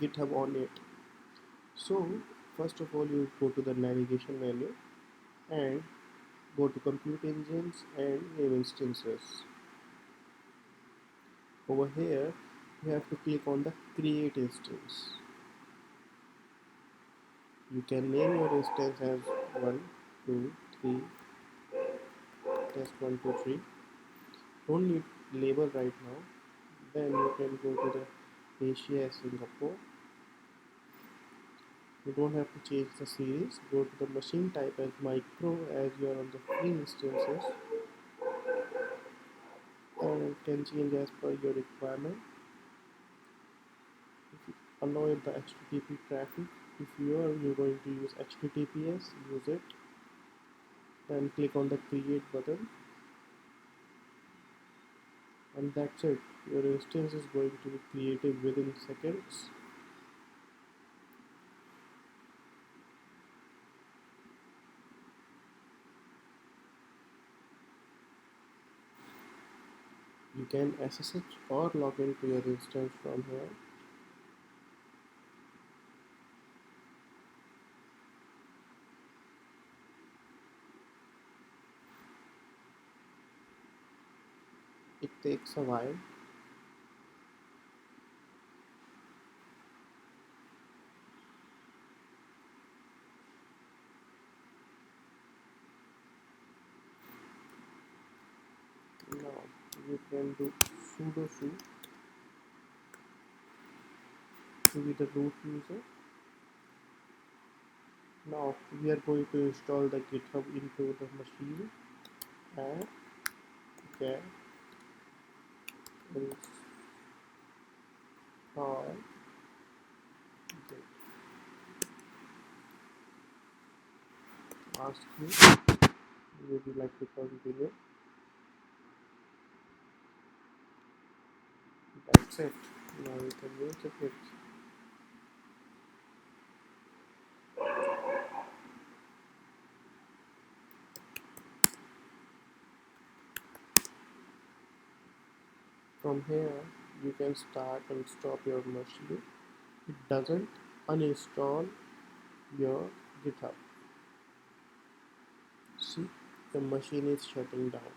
GitHub on it. So first of all, you go to the navigation menu and go to compute engines and name instances. Over here you have to click on the create instance. You can name your instance as 1 2 3 test 1 2 3. Don't need label right now. Then you can go to the Asia Singapore. You don't have to change the series. Go to the machine type as micro as you are on the free instances, and can change as per your requirement. If you allow the HTTP traffic, if you're going to use HTTPS, use it. Then click on the create button, and that's it. Your instance is going to be created within seconds. You can SSH or log into your instance from here. It takes a while. Now you can do sudo su to be the root user. Now we are going to install the GitHub into the machine and get install git. Ask you, would you like to continue? That's it. Now you can use the git. From here you can start and stop your machine. It doesn't uninstall your GitHub. See, the machine is shutting down.